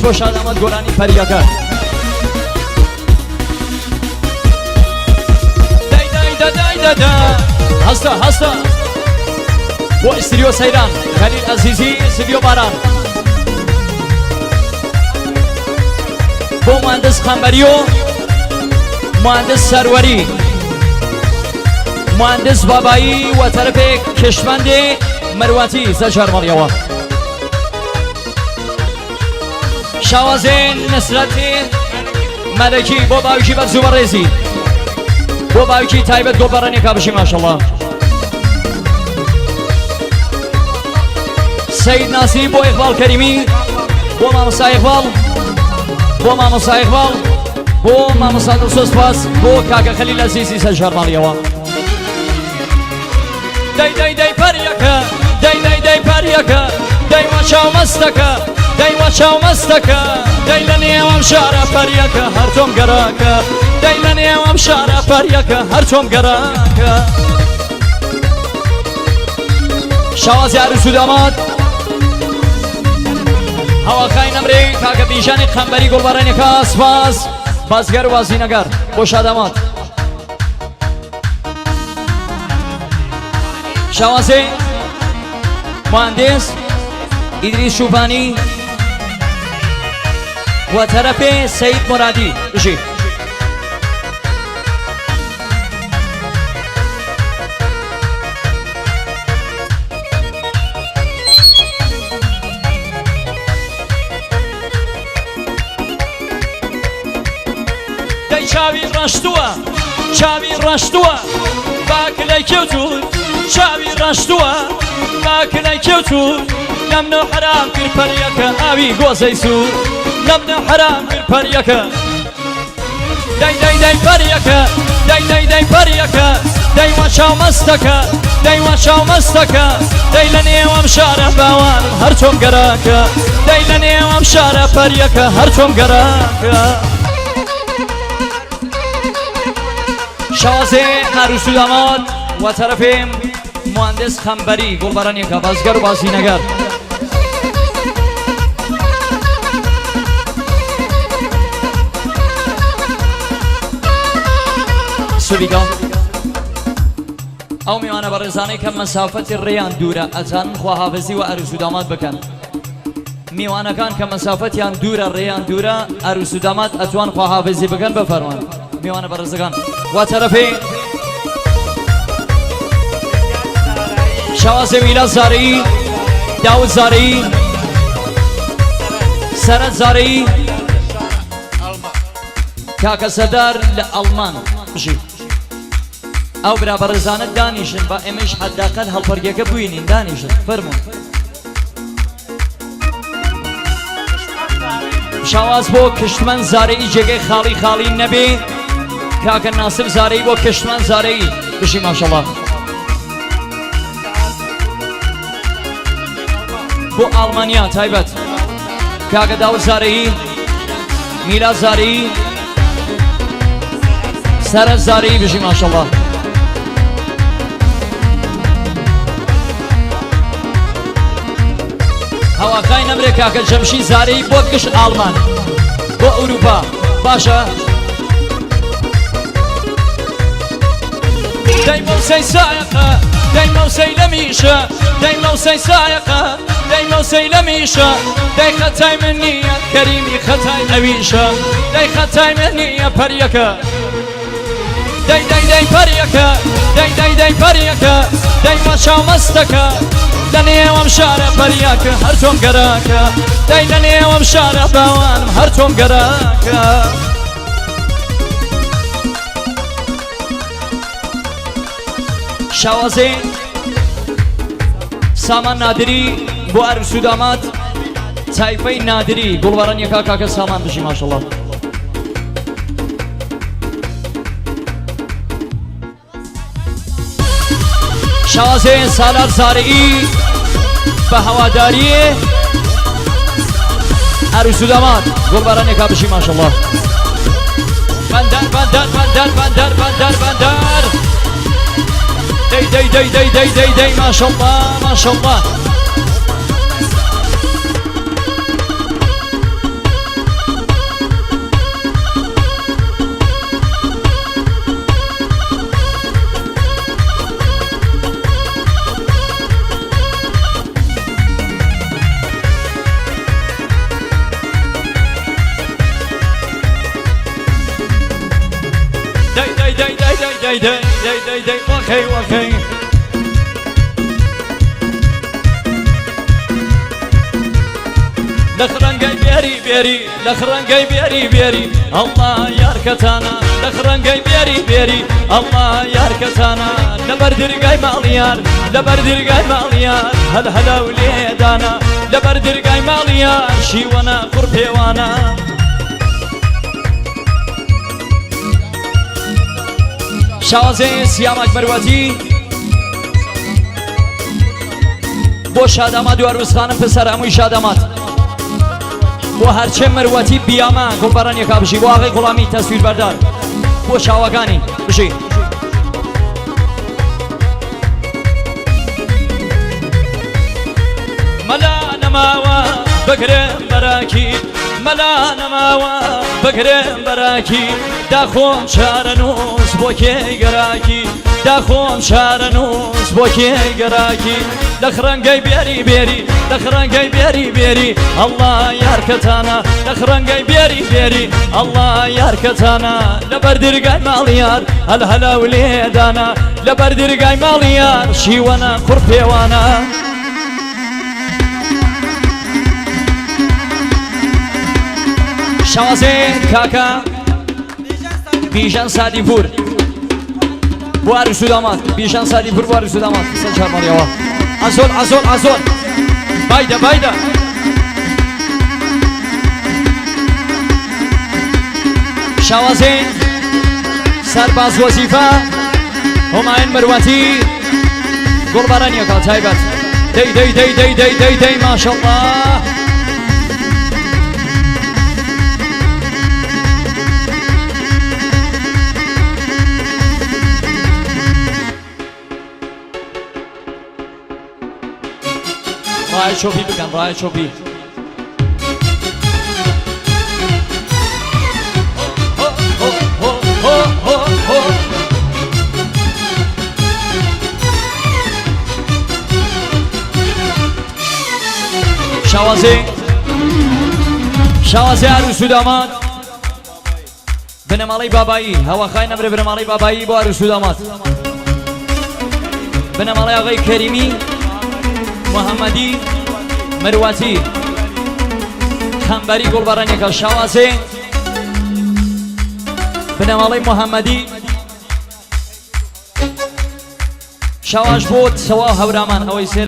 با شادامات گلانی پریاکا هستا با استریو سیران خلیل عزیزی استریو باران با مهندس خنبری و مهندس سروری مهندس بابایی و طرف کشمند مرواتی زجر مالیوا شوازین نصرت ملکی با باوکی بر زوبر ریزی با باوکی تایبت گلبرانی کابشی ماشالله سید ناصری با اقبال کریمی با ماموسا اقبال با ماموسا اقبال با ماموسا درسوس پاس با کاکا خلیل عزیزی زجر مالیوا دای پریاکا دای پریاکا دای وچاو مستکا دای وچاو مستکا دای لنیوام شارع پریاکا هر توم گراکا دای لنیوام شارع پریاکا هر توم گراکا شوازی عروس و داماد هوا خاین امری کاکا بیژن خنبری گلبرانی کاس باز بازگر و بازینگر خوش آدمات شوازی مهندس ادریس شوبانی و طرف سید مرادی بشی دای چاوی رشتوه باکلی کیوتو چاوی رشتوه باکلی کیوتو نمنو حرام کر پریاکا آوی گوزی سو نمنو حرام کر پریاکا دای پریاکا دای پریاکا دای وچاو مستکا دای وچاو مستکا دای لنیوام شارع باوان هر توم گراکا دای لنیوام شارع پریاکا هر توم گراکا شوازه عروس و داماد و طرف مهندس خنبری گلبرانی که بازگر و بازینگر سویگا او میوانه برزانه که مسافت ریان دوره اتان خواهافزی و عروس و داماد بکن میوانه کان که مسافت یان دوره ریان دوره عروس و داماد اتوان خواهافزی بکن بفرمان میوانه برزگان و طرفی شواز میلاد زاری داود زاری سرد زاری کاکا سردار لألمان بشی او برا برزانه دانیشن با امش حداقل هلپرگیه بوینین دانیشن فرمون شواز بو کشتمن زاری جگه خالی نبی کاکا ناصف زاری بو کشتمن زاری بشی ماشالله بو آلمانیا تایبت کاکا داود زاری میلاد زاری سرد زاری بشی ماشالله هواقای نمره کاکا جمشی زاری بو کش آلمان بو اروپا باشا دای موسی سایقه دای موسی لمیشه دای موسی سایقه دای موسی لمیشه دای خطای منیه کریمی خطای اویشه دای خطای منیه پریکه دای پریکه دای پریکه دای وچاو مستکه لنیوام شارع پریکه هر توم گراکه دای لنیوام شارع باوانم هر توم گراکه شوازین سامان نادری بو عروس و داماد طایفه نادری گلبران یکا کاکا سامان بشی ماشالله شوازین سالار زارعی به هواداری عروس و داماد گلبران یکا بشی ماشالله بندر دی ما شاء الله داي وخي لخرنگای بیاری الله یارکتانا لخرنگای بیاری الله یارکتانا لبردرگای مالیار هل هلا ولیدانا لبردرگای مالیار شیوانا قرپیوانا شازه سیامک مروتی بو شادامات و عروسخانم پسر هموی شادامات بۆ هەرچێ مەروەتی بیامە گوڵبەرانێکا بژی بۆ ئاغای غوڵامی تەسویر بەردار بۆ چاوەکانی بژی مەلا نەماوە بگرم بەراکی مەلا نەماوە بگرم بەراکی داخۆم شارە نووس بۆ کێی گەراکی داخۆم شارە نووس بۆ کێی گەراکی لخرنگای بیاری الله یارکتانا لخرنگای بیاری الله یارکتانا لبردرگای مالیار هل هلا ولیدانا لبردرگای مالیار شیوانا قرپیوانا شوازه کاکا بیژن سادی پور بو عروس و داماد بیژن سادی پور بو عروس و داماد سن چارمالیاوا azol bayda شوازین سرباز وظیفه هماین مروتی گلبرانی اکال تایبت دی ماشالله رای چوبی بکن رای چوبی شوازه عروس و داماد بنمالی بابایی هوا خواهی نبره بنمالی بابایی با عروس و داماد بنمالی آقای کریمی محمدی مروتی خنبری گلبرانی که شوازه بنمالی محمدی شواش بود سوا هورامان اویسه